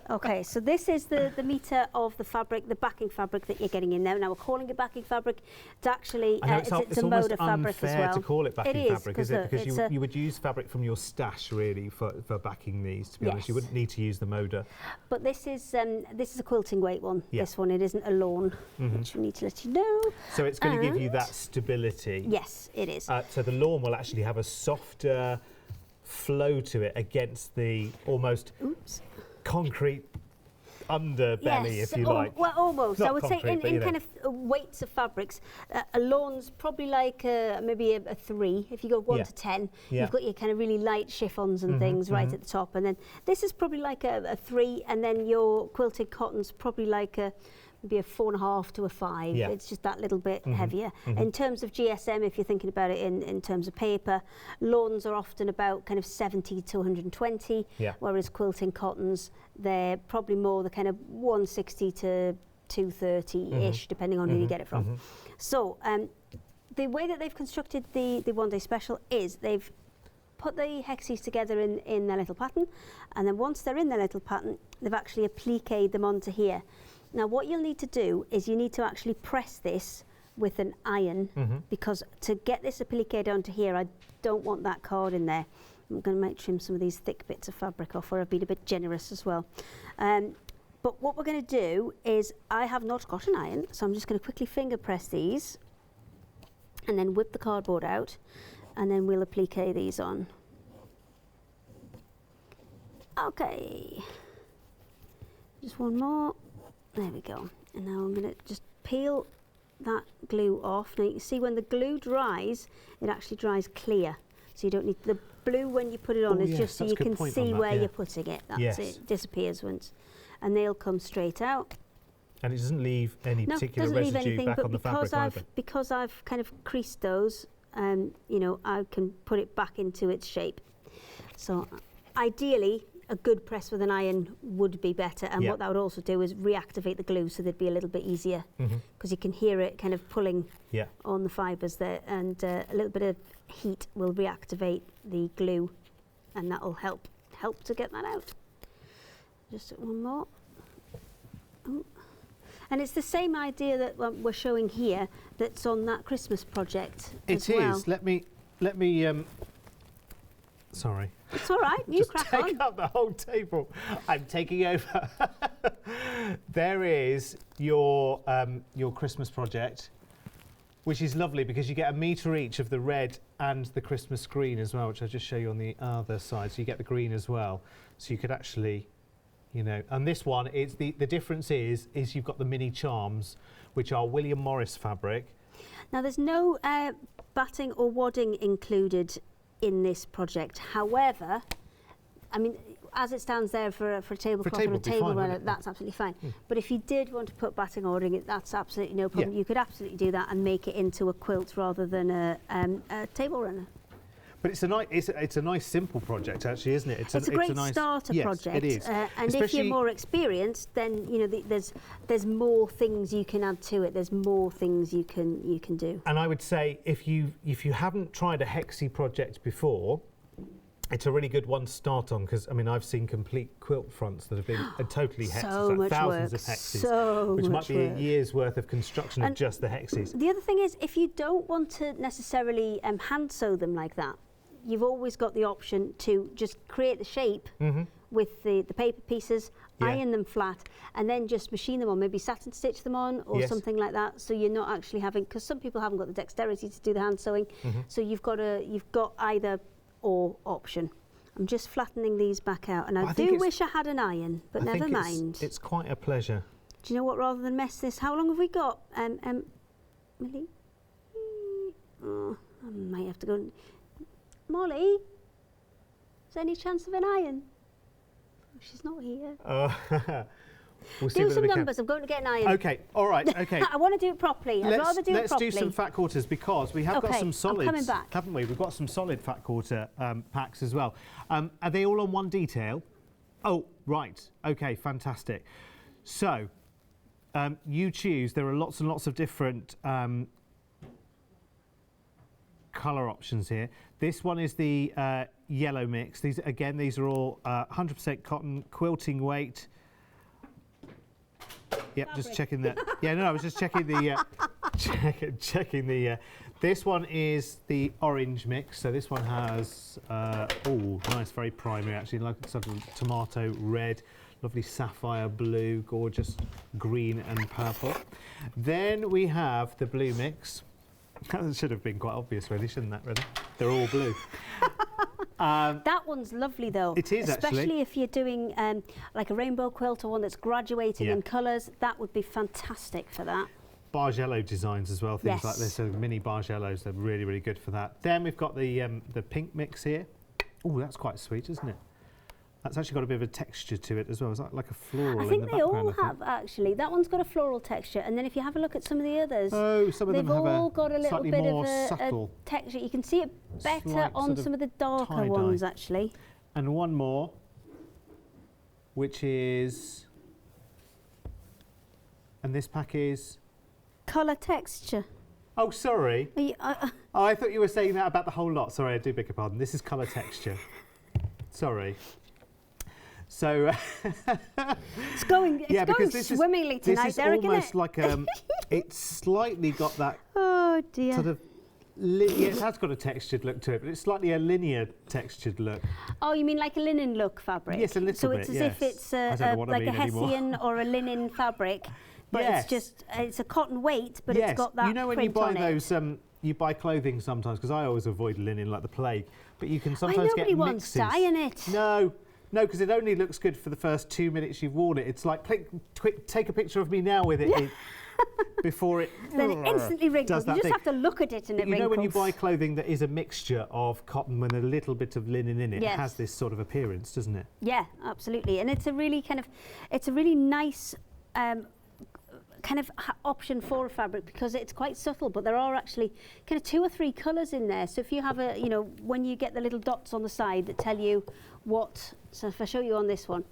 Okay, so this is the metre of the fabric, the backing fabric that you're getting in there. Now we're calling it backing fabric. It's actually it's a Moda fabric as well. To call it backing fabric, is it? Because you would use fabric from your stash really for backing these. To be honest, you wouldn't need to use the Moda. But this is a quilting weight one. Yeah. This one, it isn't a lawn, which we need to let you know. So it's going to give you that stability. Yes, it is. So the lawn will actually have a softer flow to it against the almost concrete underbelly, if you like. Well, almost. Not I would say in concrete, kind of weights of fabrics, a lawn's probably like maybe a 3. If you go 1 to 10, you've got your kind of really light chiffons and things right at the top, and then this is probably like a 3, and then your quilted cotton's probably like maybe a 4.5 to a 5. Yeah. It's just that little bit heavier. In terms of GSM, if you're thinking about it in terms of paper, lawns are often about kind of 70 to 120, whereas quilting cottons, they're probably more the kind of 160 to 230-ish, depending on who you get it from. So the way that they've constructed the one-day special is they've put the hexies together in their little pattern, and then once they're in their little pattern, they've actually appliqued them onto here. Now what you'll need to do is you need to actually press this with an iron, because to get this appliqued onto here, I don't want that card in there. I'm going to trim some of these thick bits of fabric off, where I've been a bit generous as well. But what we're going to do is, I have not got an iron, so I'm just going to quickly finger press these and then whip the cardboard out, and then we'll applique these on. Okay, just one more. There we go. And now I'm going to just peel that glue off. Now you can see when the glue dries, it actually dries clear. So you don't need the blue when you put it on. It's just so you can see where you're putting it. That's it. It disappears once. And they'll come straight out. And it doesn't leave any particular residue back on the fabric either. Because I've kind of creased those, you know, I can put it back into its shape. So ideally, a good press with an iron would be better, and what that would also do is reactivate the glue, so they'd be a little bit easier, because you can hear it kind of pulling on the fibres there, and a little bit of heat will reactivate the glue, and that will help to get that out. Just one more. Oh. And it's the same idea that we're showing here that's on that Christmas project as well. It is. Let me sorry. It's all right. You crack on. Take up the whole table. I'm taking over. There is your Christmas project, which is lovely because you get 1 metre each of the red and the Christmas green as well, which I'll just show you on the other side. So you get the green as well. So you could actually, you know, and this one, it's the difference is you've got the mini charms, which are William Morris fabric. Now there's no batting or wadding included in this project. However, I mean, as it stands there for a tablecloth or a table runner, that's absolutely fine. But if you did want to put batting or wadding, that's absolutely no problem. You could absolutely do that and make it into a quilt rather than a table runner. But it's a nice simple project, actually, isn't it? It's a great starter project. It is. And especially if you're more experienced, then you know there's more things you can add to it. There's more things you can do. And I would say if you haven't tried a hexie project before, it's a really good one to start on, because I mean I've seen complete quilt fronts that have been totally hexes, like thousands of hexes, which might be a year's worth of construction of just the hexes. The other thing is, if you don't want to necessarily hand sew them like that, you've always got the option to just create the shape with the paper pieces, iron them flat, and then just machine them on, maybe satin stitch them on or something like that, so you're not actually having, because some people haven't got the dexterity to do the hand sewing, so you've got either or option. I'm just flattening these back out, and I do wish I had an iron, but never mind. It's quite a pleasure. Do you know what, rather than mess this, how long have we got, Millie? Oh, I might have to go. Molly, is there any chance of an iron? She's not here. We'll do some numbers. I'm going to get an iron. Okay, all right, okay. I want to do it properly. I'd rather do it properly. Let's do some fat quarters, because we have got some solids, haven't we? We've got some solid fat quarter packs as well. Are they all on one detail? Oh, right. Okay, fantastic. So, you choose. There are lots and lots of different colour options here. This one is the yellow mix. These are all 100% cotton, quilting weight. Yep, fabric. Just checking that. Yeah, no, I was just checking the checking the. This one is the orange mix. So this one has nice, very primary actually, like sort of tomato red, lovely sapphire blue, gorgeous green and purple. Then we have the blue mix. That should have been quite obvious, really, shouldn't that? Really, they're all blue. That one's lovely, though. It is, especially if you're doing like a rainbow quilt or one that's graduating in colours. That would be fantastic for that. Bargello designs as well, things like this. So mini bargellos, they're really, really good for that. Then we've got the pink mix here. Oh, that's quite sweet, isn't it? That's actually got a bit of a texture to it as well. It's like a floral. I think they all have, actually. That one's got a floral texture, and then if you have a look at some of the others, some of them have all got a little bit of a texture. You can see it better on some of the darker ones, actually. And one more, which is, and this pack is colour texture. Oh, sorry. You, Oh, I thought you were saying that about the whole lot. Sorry, I do beg your pardon. This is colour texture. Sorry. So it's going swimmingly tonight, this is Derek, almost isn't it? like it's slightly got that Oh dear. sort of it has got a textured look to it, but it's slightly a linear textured look. Oh, you mean like a linen look fabric? Yes, a little so bit. it's as yes. if it's I don't know what I like a mean anymore. Hessian or a linen fabric, but Yes. it's a cotton weight, but Yes. it's got that You know when you print buy on those, it. you buy clothing sometimes, because I always avoid linen like the plague, but you can Why sometimes nobody get wants mixes. to iron it? No, because it only looks good for the first 2 minutes you've worn it. It's like, quick, take a picture of me now with it before it Then it instantly wrinkles. You just have to look at it and it wrinkles. You know when you buy wrinkles. clothing that is a mixture of cotton with a little bit of linen in it, Yes. it has this sort of appearance, doesn't it? Yeah, absolutely. And it's a really nice option for a fabric because it's quite subtle, but there are actually kind of 2 or 3 colours in there. So if you have when you get the little dots on the side that tell you what, so if I show you on this one,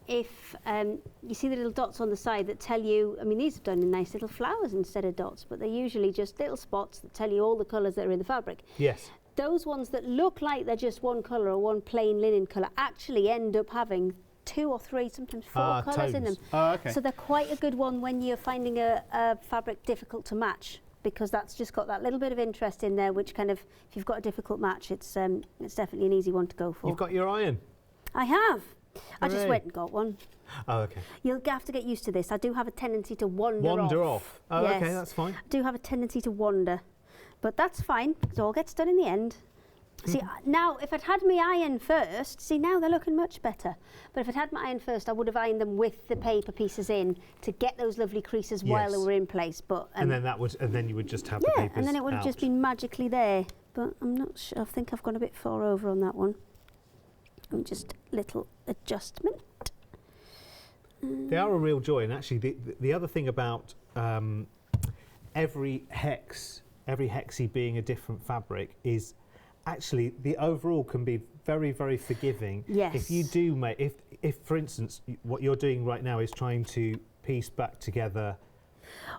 if you see the little dots on the side that tell you, I mean, these have done in nice little flowers instead of dots, but they're usually just little spots that tell you all the colours that are in the fabric. Yes. Those ones that look like they're just one colour or one plain linen colour actually end up having 2 or 3, sometimes 4 colours in them. Tones. Oh, okay. So they're quite a good one when you're finding a fabric difficult to match, because that's just got that little bit of interest in there, which kind of, if you've got a difficult match, it's definitely an easy one to go for. You've got your iron. I have. I just Hooray. went and got one. Oh, okay. You'll have to get used to this. I do have a tendency to wander off. Oh, Yes. okay, that's fine. I do have a tendency to wander, but that's fine. It all gets done in the end. See, now, if I'd had my iron first, see, now they're looking much better. But if I'd had my iron first, I would have ironed them with the paper pieces in to get those lovely creases while they Yes. were in place. But And then you would just have the yeah, papers and then it would have just out. been magically there. But I'm not sure. I think I've gone a bit far over on that one. Just a little adjustment. They are a real joy, and actually the other thing about every hexie being a different fabric is actually the overall can be very, very forgiving. Yes. If you do make, if for instance what you're doing right now is trying to piece back together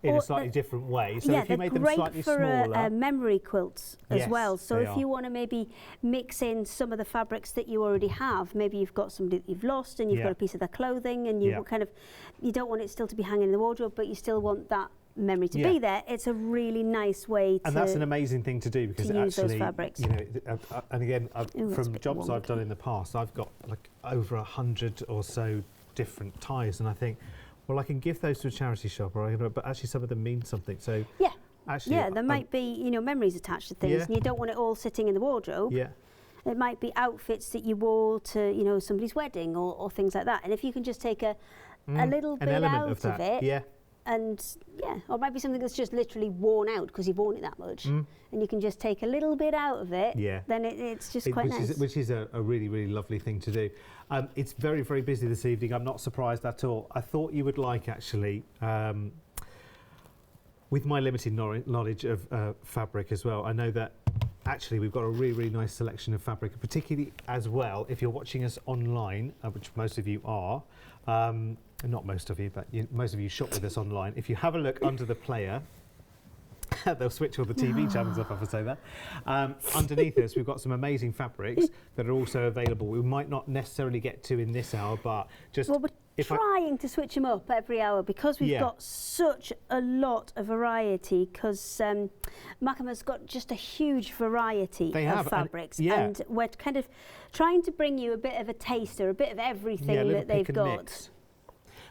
in a slightly different way. So yeah, if you made them they're slightly great for smaller, memory quilts as Yes, well. So they if are. you want to maybe mix in some of the fabrics that you already have, maybe you've got somebody that you've lost and you've Yeah. got a piece of their clothing, and you Yeah. you don't want it still to be hanging in the wardrobe, but you still want that memory to Yeah. be there. It's a really nice way to. and that's an amazing thing to do because to it use those actually, fabrics. you know, and again, Ooh, that's a from bit jobs I've wonky. done in the past, I've got like over 100 or so different ties, and I think, well, I can give those to a charity shop, but actually some of them mean something. So Yeah. actually, Yeah, there might be memories attached to things, Yeah. and you don't want it all sitting in the wardrobe. yeah, It might be outfits that you wore to somebody's wedding or things like that. And if you can just take a little an bit element out of that. it, Yeah, and or it might be something that's just literally worn out because you've worn it that much, and you can just take a little bit out of it. Yeah. Then it's just quite nice. which is a really, really lovely thing to do. It's very, very busy this evening. I'm not surprised at all. I thought you would like, actually, with my limited knowledge of fabric as well, I know that actually we've got a really, really nice selection of fabric, particularly as well, if you're watching us online, which most of you are, not most of you, but most of you shop with us online. If you have a look under the player, they'll switch all the TV channels off if I say that. Underneath us, we've got some amazing fabrics that are also available. We might not necessarily get to in this hour, but just Well, we're trying to switch them up every hour because we've Yeah. got such a lot of variety, because Machemer's got just a huge variety They of have, and- fabrics, yeah. and we're kind of trying to bring you a bit of a taster, a bit of everything a little that they've pick and got. mix.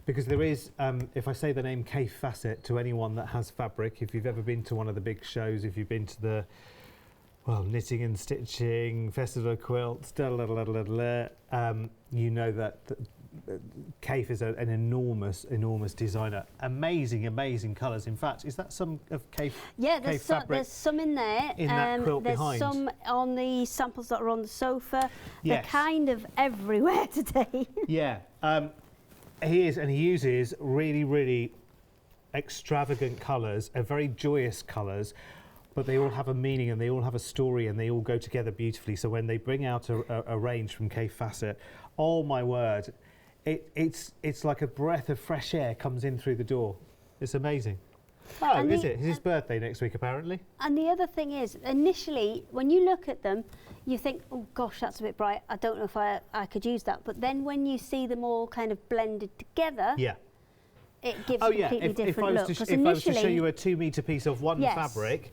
Because there is, if I say the name Kay Facet to anyone that has fabric, if you've ever been to one of the big shows, if you've been to the, knitting and stitching, Festival of Quilts, you know that Kay is an enormous, enormous designer. Amazing, amazing colours. In fact, is that some of Kay Yeah, Kay there's fabric? some in there. in that quilt there's behind? some on the samples that are on the sofa. Yes. They're kind of everywhere today. Yeah, he is, and he uses really, really extravagant colours, very joyous colours, but they all have a meaning and they all have a story and they all go together beautifully. So when they bring out a range from Kay Facet, oh my word, it's like a breath of fresh air comes in through the door. It's amazing. Oh, And is it? It's his birthday next week, apparently. And the other thing is, initially, when you look at them, you think, oh gosh, that's a bit bright. I don't know if I could use that. But then when you see them all kind of blended together, it gives a completely different look. If I was to show you a 2 metre piece of one fabric,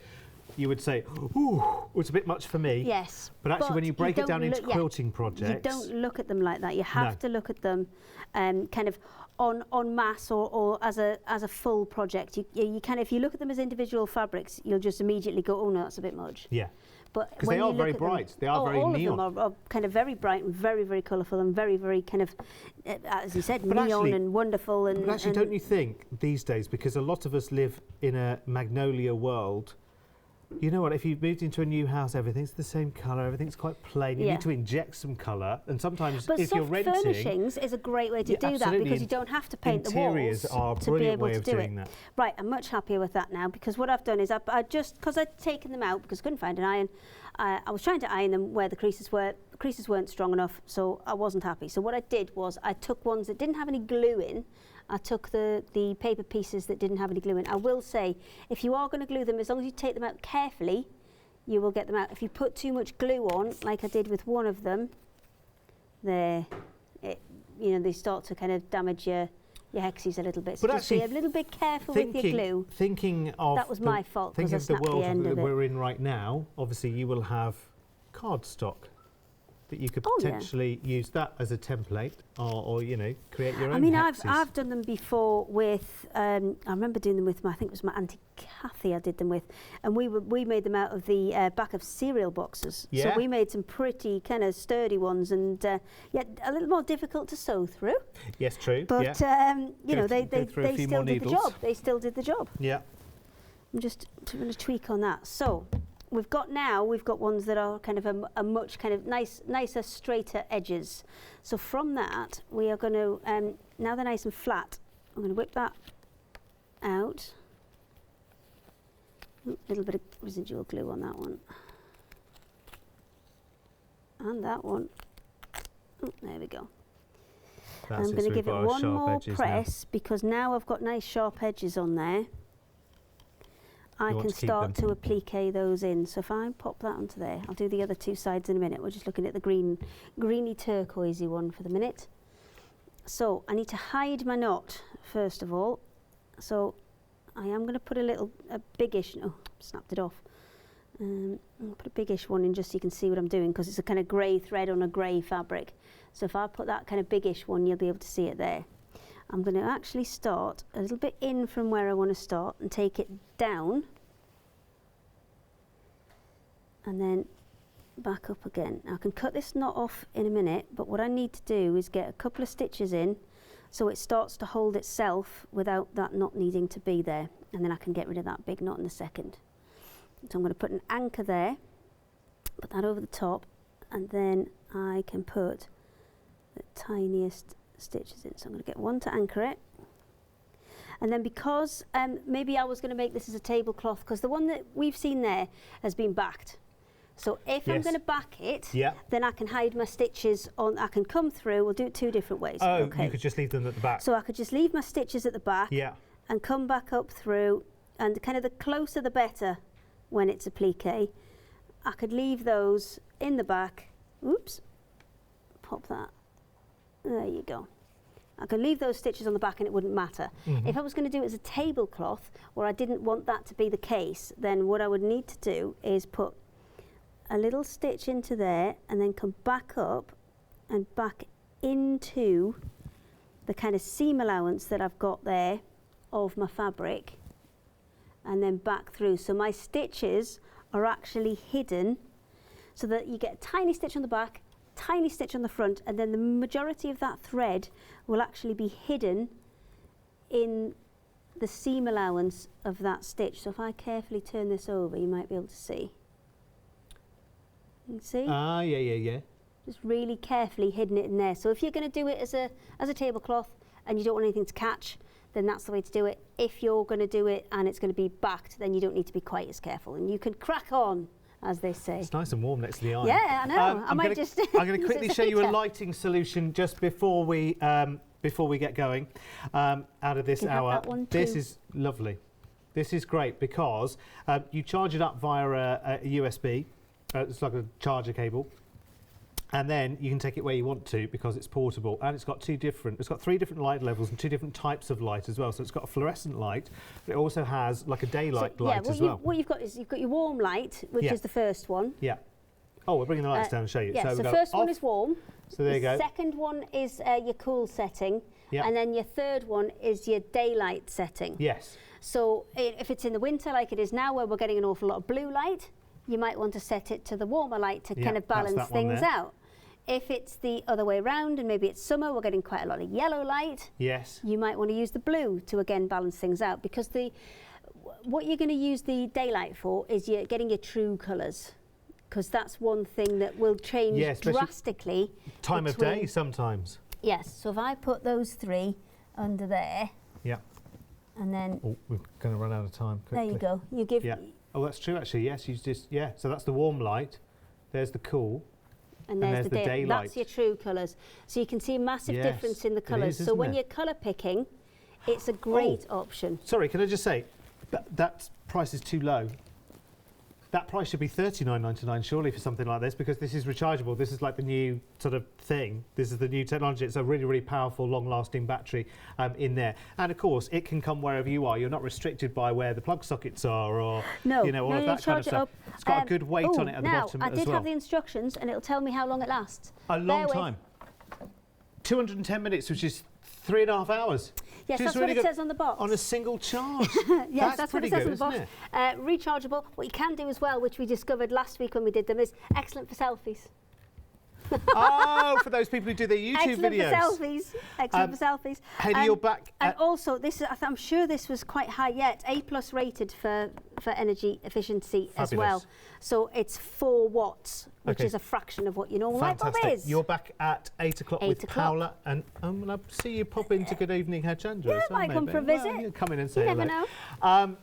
you would say, ooh, it's a bit much for me. Yes. But actually, when you break it down into quilting projects, you don't look at them like that. You have to look at them kind of en masse or as a full project. You kind of, if you look at them as individual fabrics, you'll just immediately go, oh no, that's a bit much. Yeah. But because they are very bright. They are very neon. All of them are kind of very bright and very, very colourful and very, very kind of, as you said, neon and wonderful. But actually, don't you think these days, because a lot of us live in a magnolia world, you know what, if you've moved into a new house, everything's the same colour, everything's quite plain, you need to inject some colour, and sometimes if you're renting... But soft furnishings is a great way to do that, because you don't have to paint the walls Interiors are a brilliant way of doing that. Right, I'm much happier with that now, because what I've done is I just, because I'd taken them out, because I couldn't find an iron, I was trying to iron them where the creases were. The creases weren't strong enough, so I wasn't happy. So what I did was I took ones that didn't have any glue in. I took the paper pieces that didn't have any glue in. I will say, if you are going to glue them, as long as you take them out carefully, you will get them out. If you put too much glue on, like I did with one of them, they start to kind of damage your hexes a little bit. So just be a little bit careful with your glue. Thinking of that was my fault, because I thinking of the world that we're in right now, obviously you will have cardstock that you could potentially use that as a template, or create your own. I mean, hexes. I've done them before with. I remember doing them with I think it was my auntie Kathy. I did them with, and we made them out of the back of cereal boxes. Yeah. So we made some pretty kind of sturdy ones, and a little more difficult to sew through. Yes, true. But they still did the job. They still did the job. Yeah. I'm just going to tweak on that. So. We've got ones that are kind of a much kind of nicer, straighter edges. So from that, we are going to, now they're nice and flat, I'm going to whip that out. A little bit of residual glue on that one. And that one. Oh, there we go. I'm going to give it one more press, because now I've got nice sharp edges on there. I can start to applique those in. So if I pop that onto there, I'll do the other two sides in a minute. We're just looking at the greeny turquoisey one for the minute. So I need to hide my knot first of all. So I am going to put a biggish, snapped it off. I'll put a biggish one in just so you can see what I'm doing, because it's a kind of grey thread on a grey fabric. So if I put that kind of biggish one, you'll be able to see it there. I'm going to actually start a little bit in from where I want to start and take it down, and then back up again. Now I can cut this knot off in a minute, but what I need to do is get a couple of stitches in so it starts to hold itself without that knot needing to be there, and then I can get rid of that big knot in a second. So I'm going to put an anchor there, put that over the top, and then I can put the tiniest stitches in. So I'm going to get one to anchor it, and then because maybe I was going to make this as a tablecloth, because the one that we've seen there has been backed. So if I'm going to back it, then I can hide my stitches on. I can come through. We'll do it two different ways. Oh, okay. You could just leave them at the back. So I could just leave my stitches at the back, and come back up through, and kind of the closer the better when it's applique. I could leave those in the back. Oops, pop that. There you go. I can leave those stitches on the back and it wouldn't matter. If I was going to do it as a tablecloth, where I didn't want that to be the case, then what I would need to do is put a little stitch into there, and then come back up and back into the kind of seam allowance that I've got there of my fabric, and then back through. So my stitches are actually hidden, so that you get a tiny stitch on the back, tiny stitch on the front, and then the majority of that thread will actually be hidden in the seam allowance of that stitch. So if I carefully turn this over, you might be able to see. You can see? Ah, yeah. Just really carefully hidden it in there. So if you're going to do it as a tablecloth and you don't want anything to catch, then that's the way to do it. If you're going to do it and it's going to be backed, then you don't need to be quite as careful, and you can crack on, as they say. It's nice and warm next to the iron. Yeah, I know. I'm going to quickly show you a lighting solution just before we get going out of this hour. This is lovely. This is great because you charge it up via a USB. It's like a charger cable. And then you can take it where you want to because it's portable, and it's got 3 different light levels and 2 different types of light as well. So it's got a fluorescent light, but it also has like a daylight light as well. What you've got is you've got your warm light, which is the first one. Yeah. Oh, we're bringing the lights down and show you. Yeah, so the first one is warm. So there you go. The second one is your cool setting. Yeah. And then your third one is your daylight setting. Yes. So if it's in the winter like it is now, where we're getting an awful lot of blue light, you might want to set it to the warmer light to kind of balance things out. If it's the other way around and maybe it's summer, we're getting quite a lot of yellow light. Yes. You might want to use the blue to again balance things out, because what you're going to use the daylight for is you're getting your true colours, because that's one thing that will change drastically. Time of day sometimes. Yes. So if I put those 3 under there. Yeah. And then. Oh, we're going to run out of time quickly. There you go. You give. Yeah. Oh, that's true actually. Yes. So that's the warm light. There's the cool. And there's the daylight. That's your true colours. So you can see a massive difference in the colours. So when you're colour picking, it's a great option. Sorry, can I just say, that price is too low. That price should be $39.99 surely for something like this, because this is rechargeable. This is like the new sort of thing. This is the new technology. It's a really, really powerful, long-lasting battery in there. And of course, it can come wherever you are. You're not restricted by where the plug sockets are, or all of that kind of stuff. It's got a good weight on it at the bottom as well. I did have the instructions, and it'll tell me how long it lasts. A long time. 210 minutes, which is 3.5 hours. Yes, that's what it says on the box. On a single charge. Yes, that's what it says on the box. Rechargeable. What you can do as well, which we discovered last week when we did them, is excellent for selfies. Oh, for those people who do their YouTube videos. Excellent for selfies. Hayley, you're back. And also, I'm sure this was quite high yet. A+ rated for energy efficiency as well. So it's 4 watts, which is a fraction of what your normal light bulb is. You're back at 8 o'clock with Paola, and I'll see you pop into Good Evening Hajandra. Yeah, might come for a visit. Well, you come in and say hello. You never know.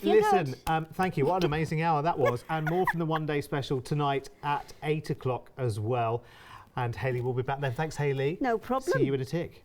Listen, thank you. What an amazing hour that was. And more from the One Day Special tonight at 8 o'clock as well. And Hayley will be back then. Thanks, Hayley. No problem. See you in a tick.